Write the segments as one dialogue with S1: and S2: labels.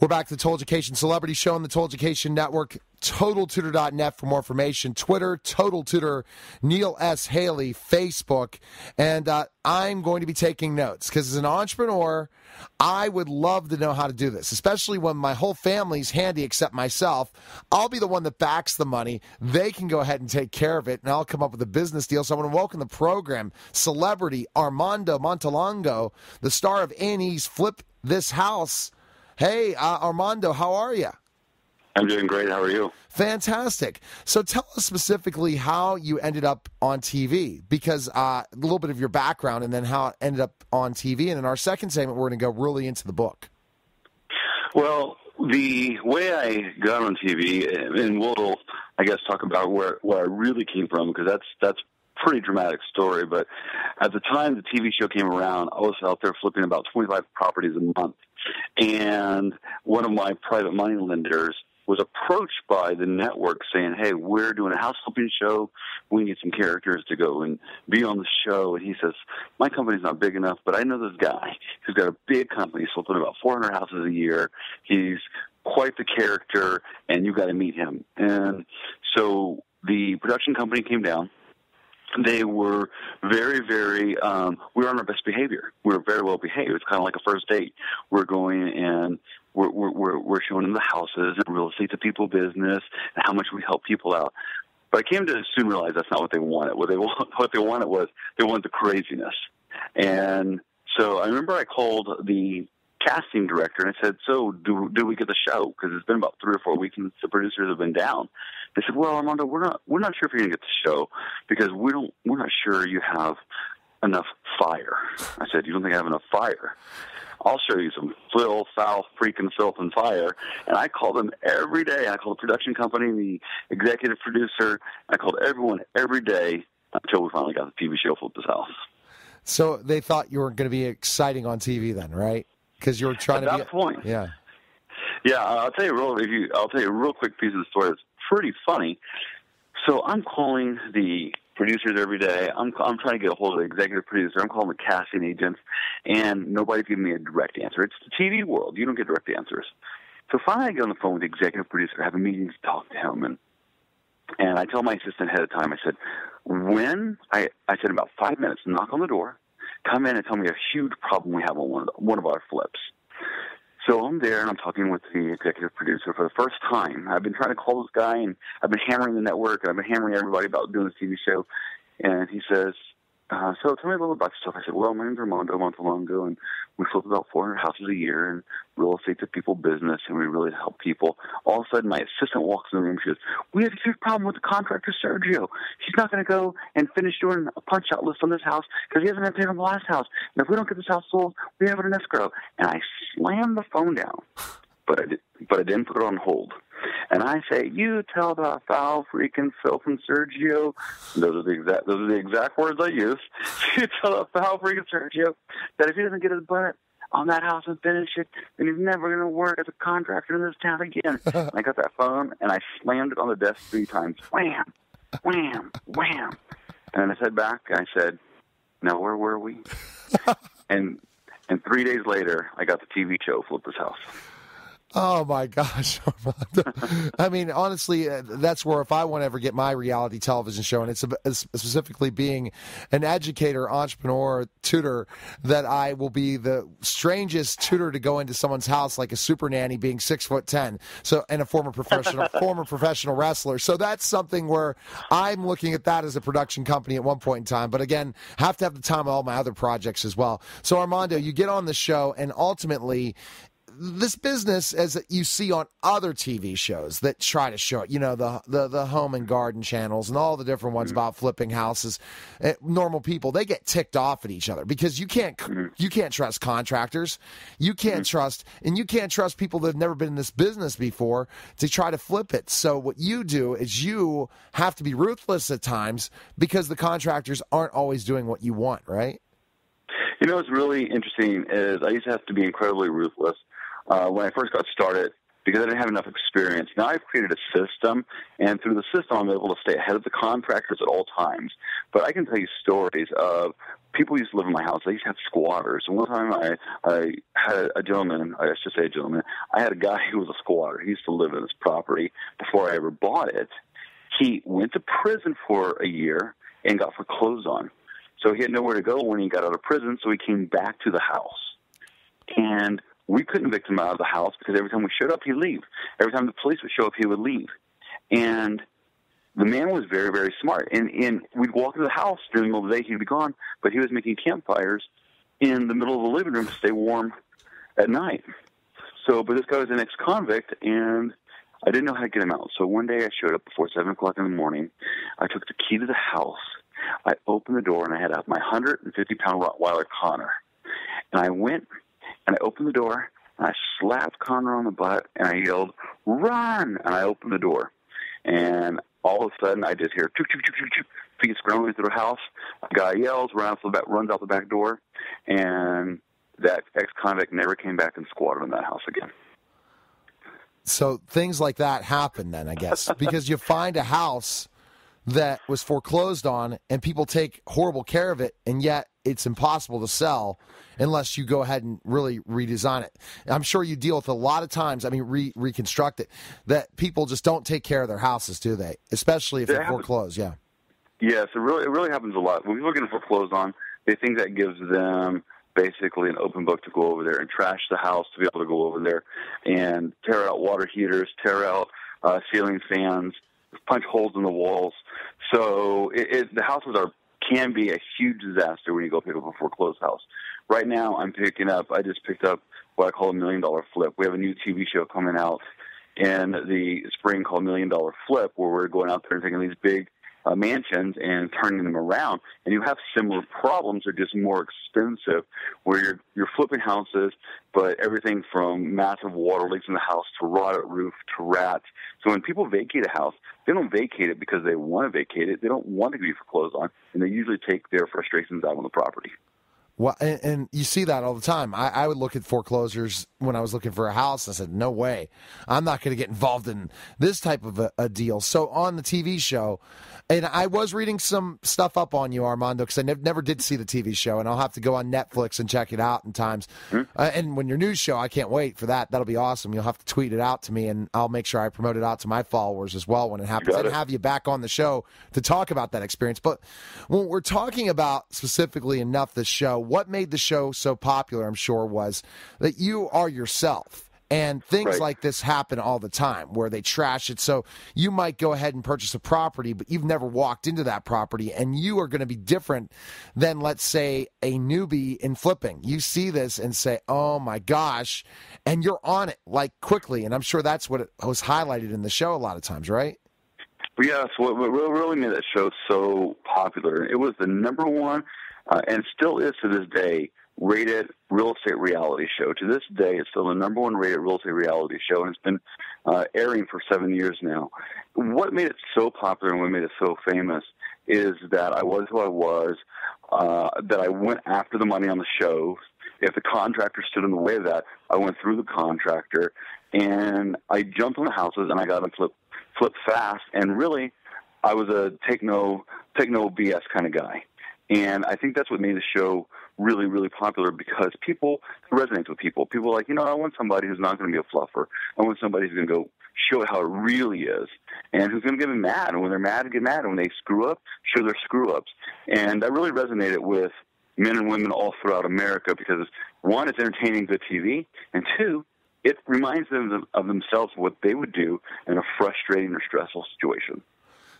S1: We're back to the Total Education Celebrity Show on the Total Education Network, TotalTutor.net for more information. Twitter, Total Tutor, Neil S. Haley, Facebook. And I'm going to be taking notes because as an entrepreneur, I would love to know how to do this, especially when my whole family's handy except myself. I'll be the one that backs the money. They can go ahead and take care of it, and I'll come up with a business deal. So I want to welcome the program, celebrity Armondo Montelongo, the star of A&E's Flip This House. Hey, Armando, how are you?
S2: I'm doing great. How are you?
S1: Fantastic. So tell us specifically how you ended up on TV, because a little bit of your background and then how it ended up on TV. And in our second segment, we're going to go really into the book.
S2: Well, the way I got on TV, and we'll, I guess, talk about where I really came from, because that's a pretty dramatic story. But at the time the TV show came around, I was out there flipping about 25 properties a month. And one of my private money lenders was approached by the network saying, hey, we're doing a house flipping show. We need some characters to go and be on the show. And he says, my company's not big enough, but I know this guy who's got a big company, flipping about 400 houses a year. He's quite the character, and you got to meet him. And so the production company came down. They were very, very, we were on our best behavior. We were very well behaved. It's kind of like a first date. We're going and we're showing them the houses and real estate to people business and how much we help people out. But I came to soon realize that's not what they wanted. What they wanted was they wanted the craziness. And so I remember I called the casting director and I said, so do we get the show? Because it's been about 3 or 4 weeks and the producers have been down. They said, well, Armando, we're not sure if you're going to get the show because we're not sure you have enough fire. I said, you don't think I have enough fire? I'll show you some foul, freaking filth and fire. And I called them every day. I called the production company, the executive producer. I called everyone every day until we finally got the TV show Flip This House.
S1: So they thought you were going to be exciting on TV then, right? Because you were trying
S2: to be...
S1: At
S2: that point.
S1: Yeah.
S2: Yeah, I'll tell you a real quick piece of the story. It's pretty funny. So I'm calling the producers every day. I'm trying to get a hold of the executive producer. I'm calling the casting agents, and nobody's giving me a direct answer. It's the TV world. You don't get direct answers. So finally I get on the phone with the executive producer, have a meeting to talk to him, and I tell my assistant ahead of time, I said, I said in about 5 minutes, knock on the door, come in and tell me a huge problem we have on one of our flips. So I'm there, and I'm talking with the executive producer for the first time. I've been trying to call this guy, and I've been hammering the network, and I've been hammering everybody about doing this TV show. And he says, so tell me a little about yourself. I said, well, my name's Armondo Montelongo, and we flip about 400 houses a year and real estate to people business, and we really help people. All of a sudden, my assistant walks in the room. She goes, we have a huge problem with the contractor, Sergio. He's not going to go and finish doing a punch-out list on this house because he hasn't been paid on the last house. And if we don't get this house sold, we have it in escrow. And I slammed the phone down, but I didn't put it on hold. And I say, you tell the foul freaking filth and Sergio. Those are the exact words I use. You tell the foul freaking Sergio that if he doesn't get his butt on that house and finish it, then he's never going to work as a contractor in this town again. And I got that phone and I slammed it on the desk 3 times. Wham, wham, wham. And I said back, I said, now where were we? and 3 days later, I got the TV show Flip This House.
S1: Oh, my gosh, Armando. I mean, honestly, that's where if I want to ever get my reality television show, and it's specifically being an educator, entrepreneur, tutor, that I will be the strangest tutor to go into someone's house like a super nanny being 6'10", so, and a former professional wrestler. So that's something where I'm looking at that as a production company at one point in time. But again, have to have the time of all my other projects as well. So Armando, you get on the show, and ultimately, this business, as you see on other TV shows that try to show it, you know, the home and garden channels and all the different ones about flipping houses, normal people, they get ticked off at each other because you can't trust contractors. You can't trust people that have never been in this business before to try to flip it. So what you do is you have to be ruthless at times because the contractors aren't always doing what you want, right?
S2: You know, what's really interesting is I used to have to be incredibly ruthless. When I first got started, because I didn't have enough experience. Now I've created a system, and through the system I'm able to stay ahead of the contractors at all times. But I can tell you stories of people used to live in my house. They used to have squatters. And one time I had a gentleman, I should say a gentleman, I had a guy who was a squatter. He used to live in this property before I ever bought it. He went to prison for a year and got foreclosed on. So he had nowhere to go when he got out of prison, so he came back to the house. And we couldn't evict him out of the house because every time we showed up, he'd leave. Every time the police would show up, he would leave. And the man was very, very smart. And we'd walk into the house during the middle of the day, he'd be gone, but he was making campfires in the middle of the living room to stay warm at night. So, but this guy was an ex-convict, and I didn't know how to get him out. So one day I showed up before 7 o'clock in the morning. I took the key to the house. I opened the door, and I had out my 150-pound Rottweiler, Connor. And I went, and I opened the door, and I slapped Connor on the butt, and I yelled, "Run!" And I opened the door. And all of a sudden, I just hear, choop, choop, choop, choop, choop, feet scrambling through the house. A guy yells, runs out the back door, and that ex-convict never came back and squatted in that house again.
S1: So things like that happen then, I guess, because you find a house that was foreclosed on and people take horrible care of it, and yet it's impossible to sell unless you go ahead and really redesign it. I'm sure you deal with a lot of times, reconstruct it, that people just don't take care of their houses, do they? Especially if they're foreclosed, yeah. Yes,
S2: it really happens a lot. When people are getting foreclosed on, they think that gives them basically an open book to go over there and trash the house to be able to go over there and tear out water heaters, tear out ceiling fans, punch holes in the walls. So the houses can be a huge disaster when you go pick up a foreclosed house. Right now, I just picked up what I call a $1 million flip. We have a new TV show coming out in the spring called $1 Million Flip, where we're going out there and taking these big mansions and turning them around. And you have similar problems, they're just more expensive, where you're flipping houses, but everything from massive water leaks in the house to rotted roof to rats. So when people vacate a house, they don't vacate it because they want to vacate it. They don't want it to be foreclosed on, and they usually take their frustrations out on the property.
S1: Well, and you see that all the time. I would look at foreclosures when I was looking for a house. I said, no way. I'm not going to get involved in this type of a deal. So on the TV show, and I was reading some stuff up on you, Armando, because I never did see the TV show, and I'll have to go on Netflix and check it out in times. And when your news show, I can't wait for that. That'll be awesome. You'll have to tweet it out to me, and I'll make sure I promote it out to my followers as well when it happens, and have you back on the show to talk about that experience. But when we're talking about specifically enough this show, what made the show so popular, I'm sure, was that you are yourself. And things like this happen all the time where they trash it. So you might go ahead and purchase a property, but you've never walked into that property, and you are going to be different than, let's say, a newbie in flipping. You see this and say, oh, my gosh, and you're on it, like, quickly. And I'm sure that's what it was highlighted in the show a lot of times, right?
S2: Yes, what really made that show so popular, it was the number one, and still is to this day, rated real estate reality show. To this day, it's still the number one rated real estate reality show, and it's been airing for 7 years now. What made it so popular and what made it so famous is that I was who I was, that I went after the money on the show. If the contractor stood in the way of that, I went through the contractor, and I jumped on the houses, and I got them flip fast, and really, I was a take no BS kind of guy. And I think that's what made the show really, really popular, because it resonates with people. People are like, I want somebody who's not going to be a fluffer. I want somebody who's going to go show how it really is, and who's going to get mad. And when they're mad, get mad. And when they screw up, show their screw-ups. And that really resonated with men and women all throughout America because, one, it's entertaining, good TV, and two, it reminds them of themselves, what they would do in a frustrating or stressful situation.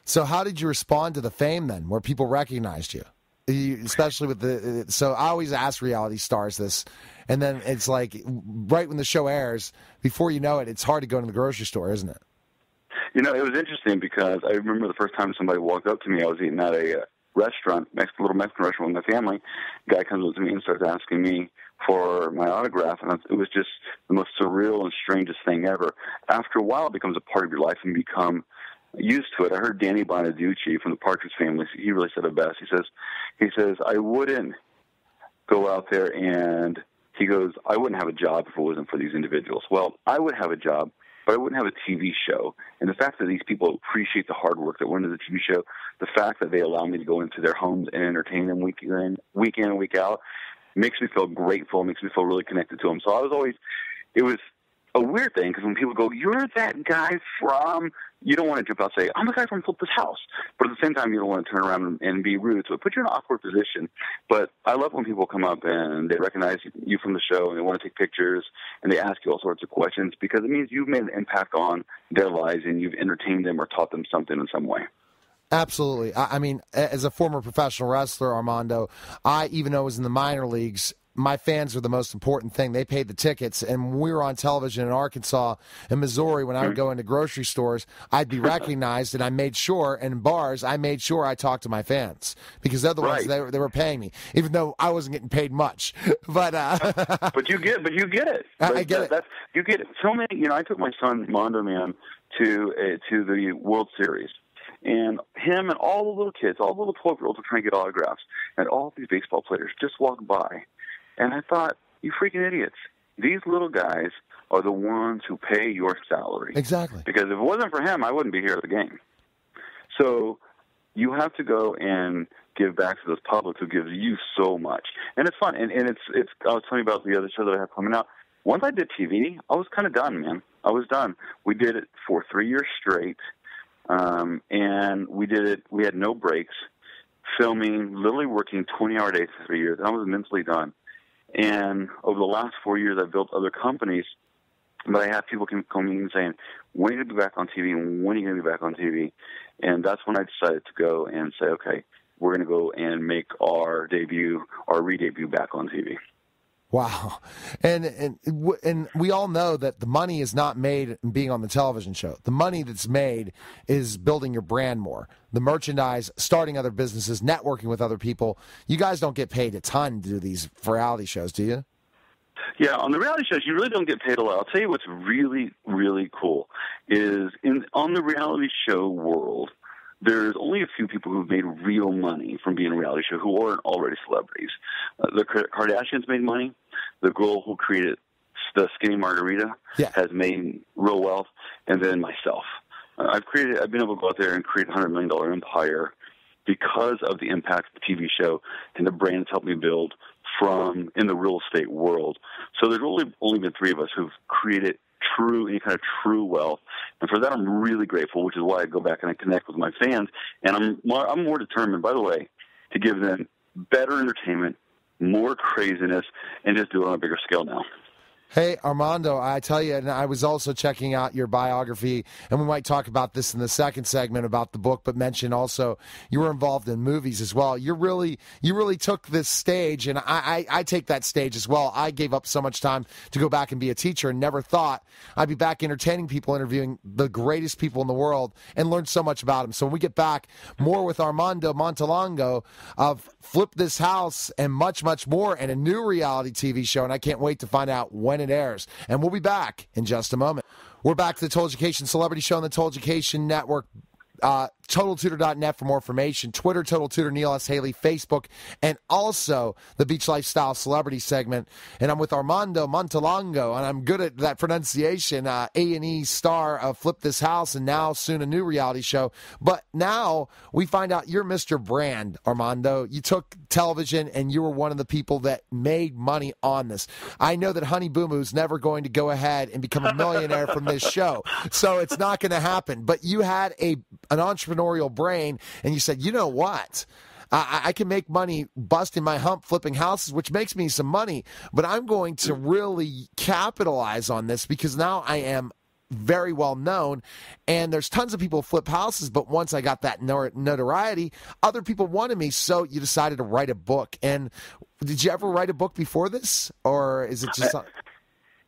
S1: So how did you respond to the fame then, where people recognized you? Especially with so I always ask reality stars this, and then it's like right when the show airs, before you know it, it's hard to go to the grocery store, isn't it?
S2: It was interesting because I remember the first time somebody walked up to me. I was eating at a restaurant, little Mexican restaurant with my family. The guy comes up to me and starts asking me for my autograph, and it was just the most surreal and strangest thing ever. After a while, it becomes a part of your life and you become used to it. I heard Danny Bonaducci from the Partridge Family. He really said it best. He says, I wouldn't go out there and he goes, I wouldn't have a job if it wasn't for these individuals. Well, I would have a job, but I wouldn't have a TV show. And the fact that these people appreciate the hard work that went into the TV show, the fact that they allow me to go into their homes and entertain them week in and week out makes me feel grateful, makes me feel really connected to them. So it was a weird thing, because when people go, you're that guy from, you don't want to jump out and say, I'm the guy from Flip This House. But at the same time, you don't want to turn around and be rude. So it puts you in an awkward position. But I love when people come up and they recognize you from the show and they want to take pictures and they ask you all sorts of questions, because it means you've made an impact on their lives and you've entertained them or taught them something in some way.
S1: Absolutely. I mean, as a former professional wrestler, Armando, even though I was in the minor leagues, my fans are the most important thing. They paid the tickets, and when we were on television in Arkansas and Missouri, when I would go into grocery stores, I'd be recognized, and I made sure, and in bars, I made sure I talked to my fans, because they're the ones they were paying me, even though I wasn't getting paid much. But
S2: you get it.
S1: I get it.
S2: You get it. So many. I took my son Armondo, man, to the World Series. And him and all the little kids, all the little 12-year-olds were trying to get autographs, and all these baseball players just walked by. And I thought, you freaking idiots. These little guys are the ones who pay your salary.
S1: Exactly.
S2: Because if it wasn't for him, I wouldn't be here at the game. So you have to go and give back to those public who gives you so much. And it's fun. And it's I was telling you about the other show that I have coming out. Once I did TV, I was kind of done, man. I was done. We did it for 3 years straight. And we did it, we had no breaks, filming, literally working 20-hour days for 3 years, and I was mentally done. And over the last 4 years, I've built other companies, but I have people coming in saying, when are you going to be back on TV, and when are you going to be back on TV? And that's when I decided to go and say, okay, we're going to go and make our re-debut back on TV.
S1: Wow. And we all know that the money is not made in being on the television show. The money that's made is building your brand more. The merchandise, starting other businesses, networking with other people. You guys don't get paid a ton to do these reality shows, do you?
S2: Yeah, on the reality shows, you really don't get paid a lot. I'll tell you what's really, really cool is on the reality show world, there's only a few people who've made real money from being a reality show who aren't already celebrities. The Kardashians made money. The girl who created the Skinny Margarita has made real wealth. And then myself. I've been able to go out there and create a $100 million empire because of the impact of the TV show and the brand it's helped me build in the real estate world. So there's only been three of us who've created any kind of true wealth, and for that I'm really grateful, which is why I go back and I connect with my fans, and I'm more determined, by the way, to give them better entertainment, more craziness, and just do it on a bigger scale now.
S1: Hey, Armando, I tell you, and I was also checking out your biography, and we might talk about this in the second segment about the book, but mention also you were involved in movies as well. You really took this stage, and I take that stage as well. I gave up so much time to go back and be a teacher and never thought I'd be back entertaining people, interviewing the greatest people in the world, and learn so much about them. So when we get back, more with Armondo Montelongo of Flip This House and much, much more, and a new reality TV show, and I can't wait to find out when it airs. And we'll be back in just a moment. We're back to the Total Education Celebrity Show on the Total Education Network. TotalTutor.net for more information. Twitter, Total Tutor, Neil S. Haley, Facebook, and also the Beach Lifestyle Celebrity segment. And I'm with Armondo Montelongo, and I'm good at that pronunciation, A&E star of Flip This House, and now soon a new reality show. But now we find out you're Mr. Brand, Armondo. You took television, and you were one of the people that made money on this. I know that Honey Boo Boo's never going to go ahead and become a millionaire from this show, so it's not going to happen. But you had an entrepreneurial brain, and you said, you know what? I can make money busting my hump flipping houses, which makes me some money, but I'm going to really capitalize on this because now I am very well known, and there's tons of people who flip houses, but once I got that notoriety, other people wanted me, so you decided to write a book. And did you ever write a book before this, or is it just...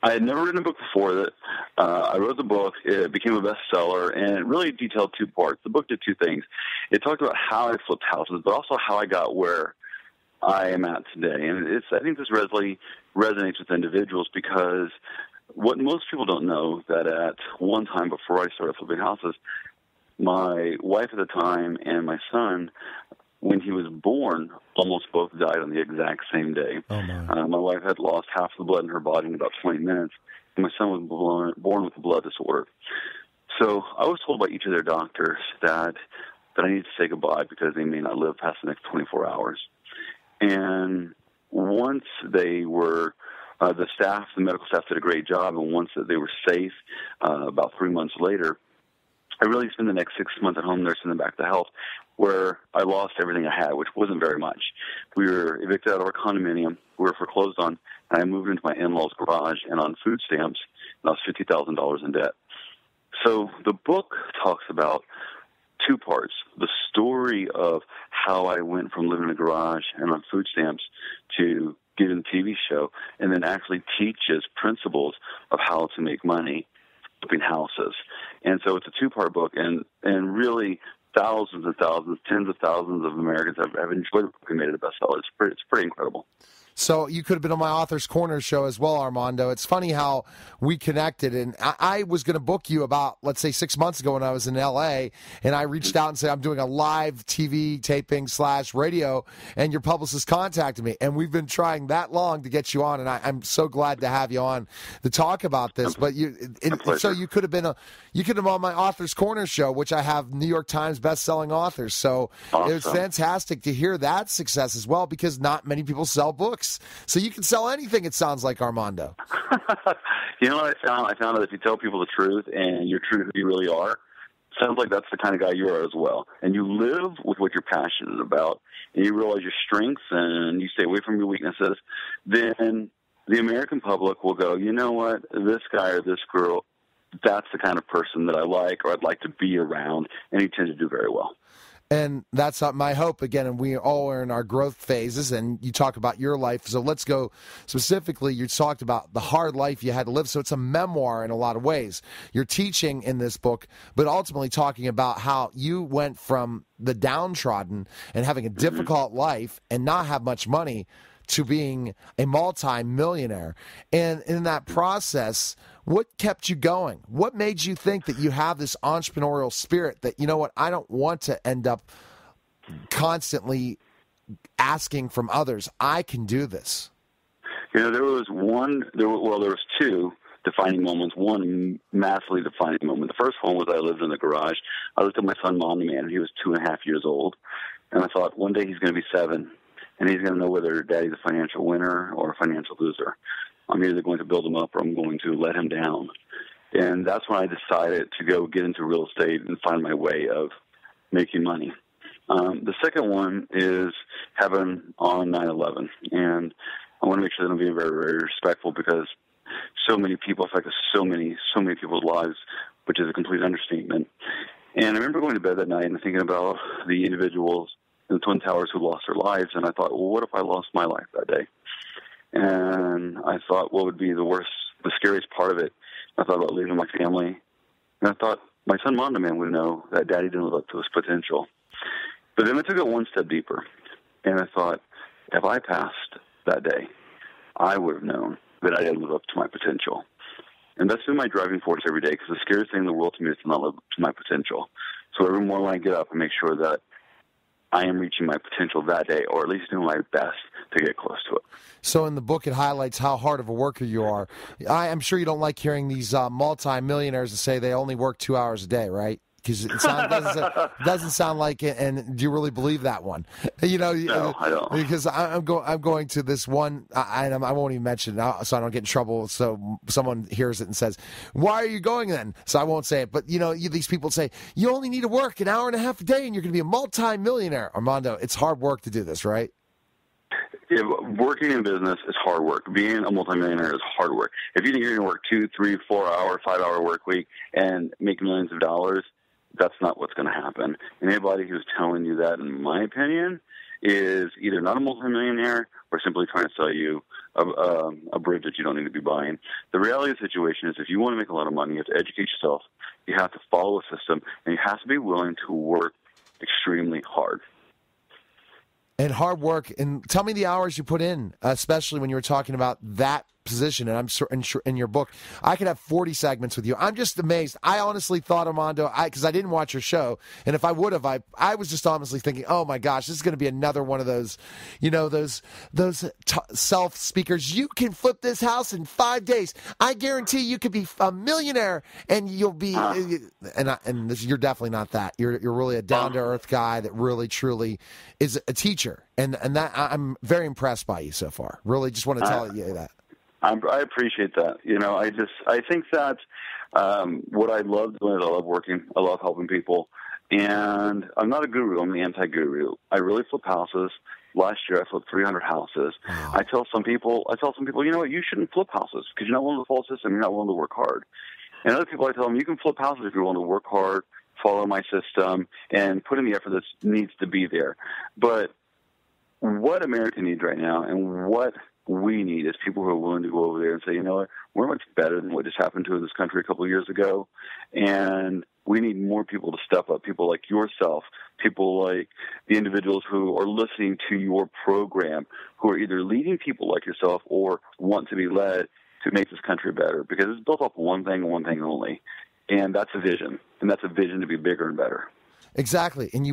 S2: I had never written a book before that. I wrote the book. It became a bestseller, and it really detailed two parts. The book did two things. It talked about how I flipped houses, but also how I got where I am at today. And I think this really resonates with individuals because what most people don't know that at one time before I started flipping houses, my wife at the time and my son, when he was born, almost both died on the exact same day.
S1: Oh, my.
S2: My wife had lost half the blood in her body in about 20 minutes, and my son was born with a blood disorder. So I was told by each of their doctors that that I need to say goodbye because they may not live past the next 24 hours. And once they were, the medical staff did a great job, and once they were safe, about 3 months later, I really spent the next 6 months at home nursing them back to health, where I lost everything I had, which wasn't very much. We were evicted out of our condominium. We were foreclosed on, and I moved into my in-laws' garage and on food stamps, and I was $50,000 in debt. So the book talks about two parts: the story of how I went from living in a garage and on food stamps to getting a TV show, and then actually teaches principles of how to make money flipping houses. And so it's a two-part book, and really thousands and thousands, tens of thousands of Americans have enjoyed the book and made it a bestseller. It's pretty incredible.
S1: So you could have been on my Author's Corner show as well, Armando. It's funny how we connected, and I was going to book you about, let's say, 6 months ago when I was in L.A., and I reached out and said, I'm doing a live TV taping / radio, and your publicist contacted me, and we've been trying that long to get you on, and I'm so glad to have you on to talk about this. But so you could have been on my Author's Corner show, which I have New York Times best-selling authors. So awesome. It was fantastic to hear that success as well, because not many people sell books. So you can sell anything, it sounds like, Armando.
S2: You know what I found? I found that if you tell people the truth and you're true to who you really are, it sounds like that's the kind of guy you are as well. And you live with what you're passionate about, and you realize your strengths and you stay away from your weaknesses, then the American public will go, you know what, this guy or this girl, that's the kind of person that I like or I'd like to be around, and you tend to do very well.
S1: And that's my hope, again, and we all are in our growth phases, and you talk about your life. So let's go specifically. You talked about the hard life you had to live, so it's a memoir in a lot of ways. You're teaching in this book, but ultimately talking about how you went from the downtrodden and having a difficult life and not have much money to being a multi-millionaire. And in that process, what kept you going? What made you think that you have this entrepreneurial spirit that, you know what, I don't want to end up constantly asking from others. I can do this.
S2: You know, there was two defining moments, one massively defining moment. The first one was I lived in the garage. I looked at my son, Armando, and he was 2.5 years old. And I thought, one day he's going to be 7. And he's going to know whether daddy's a financial winner or a financial loser. I'm either going to build him up or I'm going to let him down. And that's when I decided to go get into real estate and find my way of making money. The second one is having on 9/11. And I want to make sure that I'm being very, very respectful, because so many people affected so many people's lives, which is a complete understatement. And I remember going to bed that night and thinking about the individuals in the Twin Towers who lost their lives, and I thought, well, what if I lost my life that day? And I thought, what would be the scariest part of it? I thought about leaving my family, and I thought my son Armando would know that daddy didn't live up to his potential. But then I took it one step deeper, and I thought, if I passed that day, I would have known that I didn't live up to my potential. And that's been my driving force every day, because the scariest thing in the world to me is to not live up to my potential. So every morning when I get up, I make sure that I am reaching my potential that day, or at least doing my best to get close to it.
S1: So in the book, it highlights how hard of a worker you are. I'm sure you don't like hearing these multi-millionaires say they only work 2 hours a day, right? Because it doesn't sound like it. And do you really believe that one?
S2: No, I don't.
S1: Because I'm going to this one, I won't even mention it so I don't get in trouble. So someone hears it and says, "Why are you going then?" So I won't say it. But these people say you only need to work an hour and a half a day and you're going to be a multi-millionaire. Armando, it's hard work to do this, right?
S2: Yeah, working in business is hard work. Being a multimillionaire is hard work. If you think you're going to work 2, 3, 4 hour, 5 hour work week and make millions of dollars, that's not what's going to happen. And anybody who's telling you that, in my opinion, is either not a multimillionaire or simply trying to sell you a bridge that you don't need to be buying. The reality of the situation is, if you want to make a lot of money, you have to educate yourself, you have to follow a system, and you have to be willing to work extremely hard.
S1: And hard work. And tell me the hours you put in, especially when you were talking about that position, and I'm sure in your book, I could have 40 segments with you. I'm just amazed. I honestly thought, Armando, because I didn't watch your show, and if I would have, I was just honestly thinking, oh my gosh, this is going to be another one of those, those self speakers. You can flip this house in 5 days. I guarantee you could be a millionaire, and you'll be, you're definitely not that. You're really a down to earth guy that really truly is a teacher, and that I'm very impressed by you so far. Really, just want to tell you that.
S2: I appreciate that. I think that what I love doing is I love working. I love helping people. And I'm not a guru. I'm the anti-guru. I really flip houses. Last year I flipped 300 houses. Wow. I tell some people, you know what, you shouldn't flip houses because you're not willing to follow the system. You're not willing to work hard. And other people, I tell them, you can flip houses if you're willing to work hard, follow my system, and put in the effort that needs to be there. But what America needs right now and what we need is people who are willing to go over there and say, you know what, we're much better than what just happened to this country a couple of years ago, and we need more people to step up, people like yourself, people like the individuals who are listening to your program, who are either leading people like yourself or want to be led to make this country better, because it's built up one thing and one thing only, and that's a vision, and that's a vision to be bigger and better.
S1: Exactly, and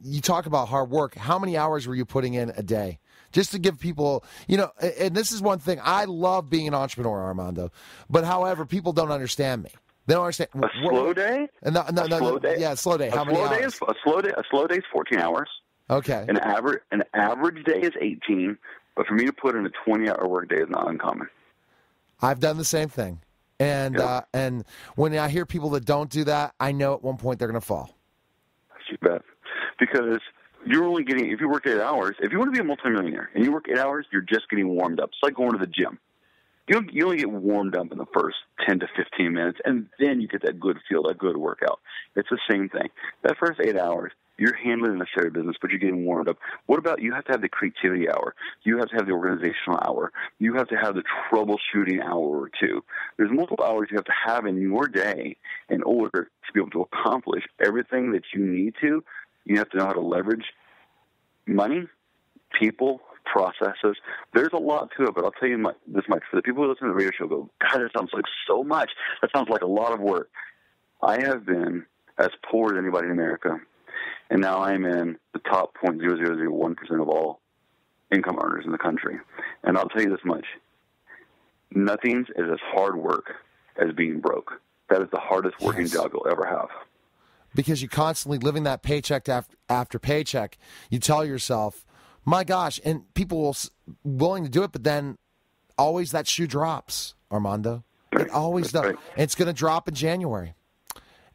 S1: you talk about hard work. How many hours were you putting in a day? Just to give people, and this is one thing. I love being an entrepreneur, Armando, but however, people don't understand me. They don't understand.
S2: A slow day?
S1: No.
S2: Slow day?
S1: Yeah, slow day. How many hours?
S2: A slow day is 14 hours.
S1: Okay.
S2: An average day is 18, but for me to put in a 20-hour work day is not uncommon.
S1: I've done the same thing. And and when I hear people that don't do that, I know at one point they're going to fall.
S2: That's too bad. Because you're only getting, if you work 8 hours, if you want to be a multimillionaire and you work 8 hours, you're just getting warmed up. It's like going to the gym. You only get warmed up in the first 10 to 15 minutes, and then you get that good feel, that good workout. It's the same thing. That first 8 hours, you're handling the necessary business, but you're getting warmed up. What about you have to have the creativity hour? You have to have the organizational hour. You have to have the troubleshooting hour or two. There's multiple hours you have to have in your day in order to be able to accomplish everything that you need to. You have to know how to leverage money, people, processes. There's a lot to it, but I'll tell you this much. For the people who listen to the radio show go, God, that sounds like so much. That sounds like a lot of work. I have been as poor as anybody in America, and now I'm in the top 0.0001% of all income earners in the country. And I'll tell you this much. Nothing is as hard work as being broke. That is the hardest working job you'll ever have.
S1: Because you're constantly living that paycheck after paycheck. You tell yourself, my gosh, and people will willing to do it, but then always that shoe drops, Armando. It always does. Right. It's going to drop in January.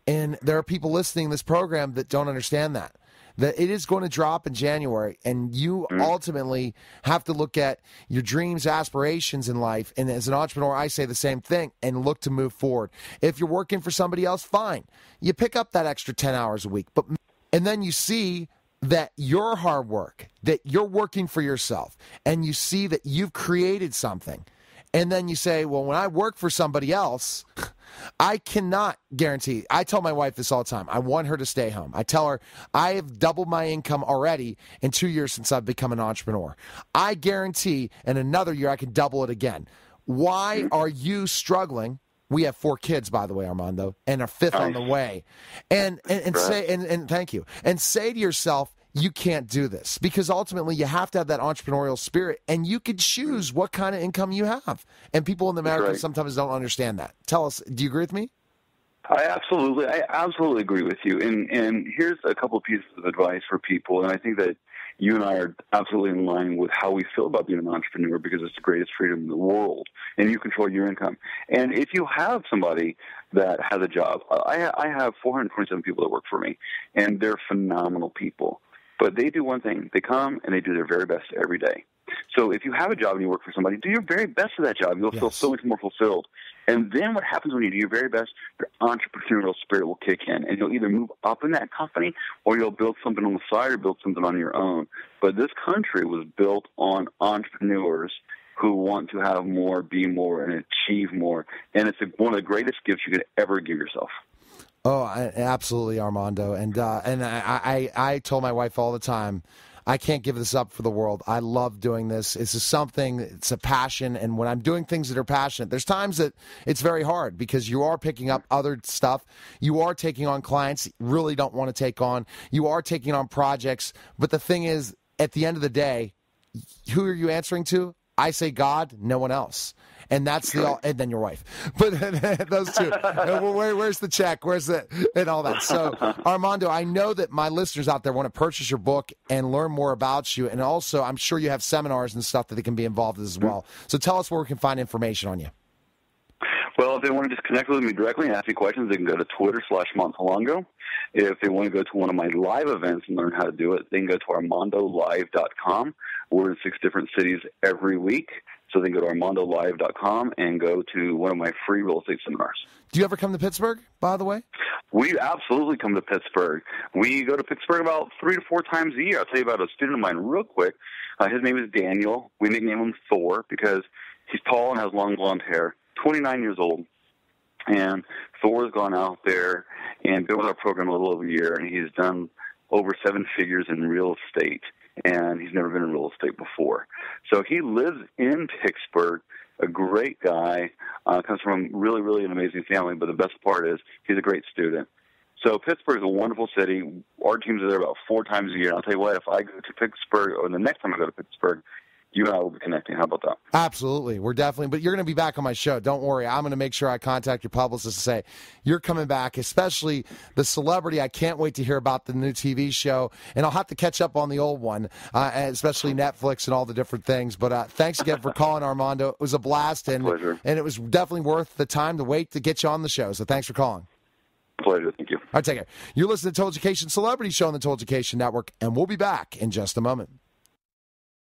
S1: And there are people listening to this program that don't understand that it is going to drop in January, and you ultimately have to look at your dreams, aspirations in life, and as an entrepreneur, I say the same thing, and look to move forward. If you're working for somebody else, fine. You pick up that extra 10 hours a week, and then you see that your hard work, that you're working for yourself, and you see that you've created something, and then you say, well, when I work for somebody else, I cannot guarantee. I tell my wife this all the time. I want her to stay home. I tell her I have doubled my income already in 2 years since I've become an entrepreneur. I guarantee in another year I can double it again. Why are you struggling? We have 4 kids, by the way, Armando, and a 5th on the way. And say and thank you. And say to yourself, you can't do this, because ultimately you have to have that entrepreneurial spirit, and you can choose what kind of income you have. And people in America sometimes don't understand that. Tell us, do you agree with me?
S2: I absolutely agree with you. And here's a couple of pieces of advice for people, and I think that you and I are absolutely in line with how we feel about being an entrepreneur, because it's the greatest freedom in the world, and you control your income. And if you have somebody that has a job, I have 427 people that work for me, and they're phenomenal people. But they do one thing. They come and they do their very best every day. So if you have a job and you work for somebody, do your very best at that job. You'll feel so much more fulfilled. And then what happens when you do your very best, your entrepreneurial spirit will kick in, and you'll either move up in that company or you'll build something on the side or build something on your own. But this country was built on entrepreneurs who want to have more, be more, and achieve more. And it's one of the greatest gifts you could ever give yourself.
S1: Oh, absolutely, Armando. And I told my wife all the time, I can't give this up for the world. I love doing this. This is something, it's a passion, and when I'm doing things that are passionate, there's times that it's very hard because you are picking up other stuff. You are taking on clients you really don't want to take on. You are taking on projects, but the thing is, at the end of the day, who are you answering to? I say God, no one else. And that's and then your wife. But those two. Where's the check? Where's the, and all that. So, Armando, I know that my listeners out there want to purchase your book and learn more about you. And also, I'm sure you have seminars and stuff that they can be involved in as well. So tell us where we can find information on you.
S2: Well, if they want to just connect with me directly and ask me questions, they can go to Twitter/Montelongo. If they want to go to one of my live events and learn how to do it, they can go to ArmondoLive.com. We're in 6 different cities every week. So they can go to ArmondoLive.com and go to one of my free real estate seminars.
S1: Do you ever come to Pittsburgh, by the way?
S2: We absolutely come to Pittsburgh. We go to Pittsburgh about 3 to 4 times a year. I'll tell you about a student of mine real quick. His name is Daniel. We nickname him Thor because he's tall and has long blonde hair, 29 years old. And Thor's gone out there and been with our program a little over a year, and he's done over 7 figures in real estate. And he's never been in real estate before. So he lives in Pittsburgh, a great guy, comes from really, really an amazing family, but the best part is he's a great student. So Pittsburgh is a wonderful city. Our teams are there about 4 times a year. And I'll tell you what, if I go to Pittsburgh, or the next time I go to Pittsburgh, you and I will be connecting. How about that?
S1: Absolutely. We're definitely, but you're going to be back on my show. Don't worry. I'm going to make sure I contact your publicist and say, you're coming back, especially the celebrity. I can't wait to hear about the new TV show, and I'll have to catch up on the old one, especially Netflix and all the different things. But thanks again for calling, Armando. It was a blast, and it was definitely worth the time to wait to get you on the show. So thanks for calling.
S2: Pleasure. Thank you.
S1: All right, take care. You're listening to the Total Education Celebrity Show on the Total Education Network, and we'll be back in just a moment.